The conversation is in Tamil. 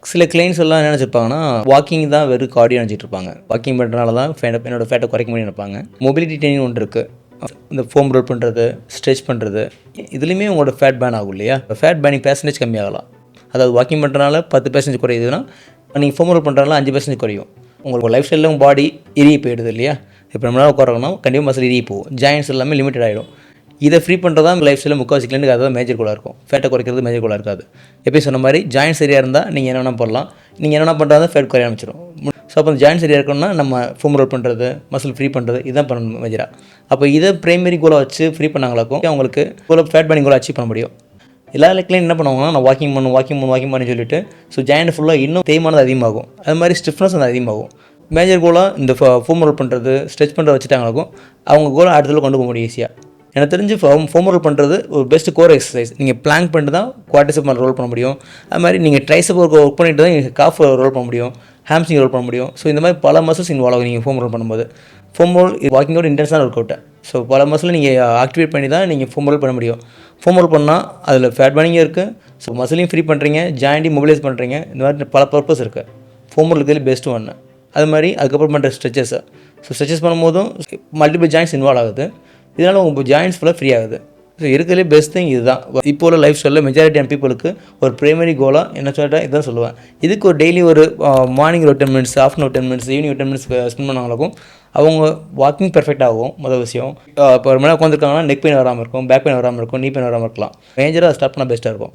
சில கிளைண்ட்ஸ் எல்லாம் என்ன நினச்சிருப்பாங்கன்னா, வாக்கிங் தான் வெறும் கார்டியோ நினச்சிட்டு இருப்பாங்க. வாக்கிங் பண்ணுறனால தான் என்னோட ஃபேட்டை குறைக்க முடியும்னு நினைப்பாங்க. மொபிலிட்டி ட்ரெயினிங் ஒன்று இருக்குது. இந்த ஃபோம் ரோல் பண்ணுறது, ஸ்ட்ரெச் பண்ணுறது, இதுலேயுமே உங்களோட ஃபேட் பேர்ன் ஆகும் இல்லையா? ஃபேட் பேர்னிங் பெர்சன்டேஜ் கம்மியாகலாம். அதாவது வாக்கிங் பண்ணுறனால 10% குறையுதுன்னா, நீங்கள் ஃபோம் ரோல் பண்ணுறனால 5% குறையும். உங்களுக்கு லைஃப் ஸ்டைலில் உங்கள் பாடி இறுகி போயிடுது இல்லையா? இப்போ நம்மளால் உட்காரணும், கண்டிப்பாக மசில் இறுகி போகும். ஜாயின்ஸ் எல்லாமே லிமிட்டட் ஆகிடும். இதை ஃப்ரீ பண்ணுறது தான் லைஃப் ஸ்டைலில் முக்கால்வாசி கிளைண்ட்டுக்கு அதுதான் மேஜர் கோலாக இருக்கும். ஃபேட்டை குறைக்கிறது மேஜர் கோலாக இருக்காது. எப்பயும் சொன்ன மாதிரி ஜாயின்ட் சரியாக இருந்தால் நீங்கள் என்ன வேணால் பண்ணலாம். நீங்கள் என்ன பண்ணுறது ஃபேட் குறைய ஆரம்பிச்சிடும். ஸோ அப்போ அந்த ஜாயின்ட் சரியாக இருக்கணும்னா நம்ம ஃபோம் ரோல் பண்ணுறது, மசில் ஃப்ரீ பண்ணுறது இதுதான் பண்ணணும் மேஜராக. அப்போ இதை பிரைமரி கோலாக வச்சு ஃப்ரீ பண்ணாங்களாக்கும் அவங்களுக்கு ஃபேட் பேர்னிங் கோலை அச்சீவ் பண்ண முடியும். எல்லா கிளைண்ட் என்ன பண்ணுவாங்கன்னா, நான் வாக்கிங் பண்ணு சொல்லிட்டு ஸோ ஜாயிண்ட் ஃபுல்லாக இன்னும் தேய்மானது அதிகமாகும். அது மாதிரி ஸ்டிஃப்னஸ் வந்து அதிகமாகும். மேஜர் கோலாக இந்த ஃபோம் ரோல் பண்ணுறது, ஸ்ட்ரெச் பண்ணுறது வச்சுட்டாங்களாக்கும் அவங்க கோலை அடுத்த கொண்டு போக முடியும் ஈஸியாக. எனக்கு தெரிஞ்சு ஃபோம் ரோல் பண்ணுறது ஒரு பெஸ்ட் கோர் எக்ஸசைஸ். நீங்கள் பிளாங்க் பண்ணிட்டு தான் குவாட்ரிசெப் ரோல் பண்ண முடியும். அது மாதிரி நீங்கள் ட்ரைசெப் ஒர்க் பண்ணிட்டு தான் நீங்கள் காஃப் ரோல் பண்ண முடியும், ஹாம்ஸ்ட்ரிங் ரோல் பண்ண முடியும். ஸோ இந்த மாதிரி பல மசில்ஸ் இன்வால்வ் ஆகும் நீங்கள் ஃபோம் ரோல் பண்ணும்போது. ஃபோம் ரோல் வாக்கிங்கோட இன்டென்ஸான ஒர்க் அவுட். ஸோ பல மசில் நீங்கள் ஆக்டிவேட் பண்ணி தான் நீங்கள் ஃபோம் ரோல் பண்ண முடியும். ஃபோம் ரோல் பண்ணால் அதில் ஃபேட் பேர்னிங் இருக்குது, ஸோ மசிலையும் ஃப்ரீ பண்ணுறீங்க, ஜாயிண்டையும் மொபிலைஸ் பண்ணுறீங்க. இந்த மாதிரி பல பர்பஸ் இருக்குது. ஃபோம் ரோல் இருக்கிறது பெஸ்ட்டு ஒன்று. அது மாதிரி அதுக்கப்புறம் பண்ணுற ஸ்ட்ரெச்சஸ். ஸோ ஸ்ட்ரெச்சஸ் பண்ணும்போதும் மல்டிபிள் ஜாயின்ட்ஸ் இன்வால்வ் ஆகுது. இதனால் உங்கள் ஜாயின்ட்ஸ் ஃபுல்லாக ஃப்ரீ ஆகுது. ஸோ இருக்கிறதுலே பெஸ்ட் திங் இதுதான். இப்போ உள்ள லைஃப் ஸ்டைலில் மெஜாரிட்டியான பீப்புளுக்கு ஒரு ப்ரைமரி கோலாக என்ன சொல்லிட்டா இதுதான் சொல்லுவேன். இதுக்கு ஒரு டெய்லி ஒரு மார்னிங் ஒரு 10 minutes, afternoon 10 minutes, evening 10 minutes spend பண்ணாங்களுக்கும் அவங்க வாக்கிங் பெர்ஃபெக்ட் ஆகும். முதல் விஷயம், இப்போ ஒரு மணி நேரம் உட்காந்துருக்காங்கன்னா நெக் பெயின் வராமல் இருக்கும், பேக் பெயின் வராமல் இருக்கும், நீ பெயின் வராமல் இருக்கலாம். மேஜராக ஸ்டார்ட் பண்ணால் பெஸ்ட்டாக இருக்கும்.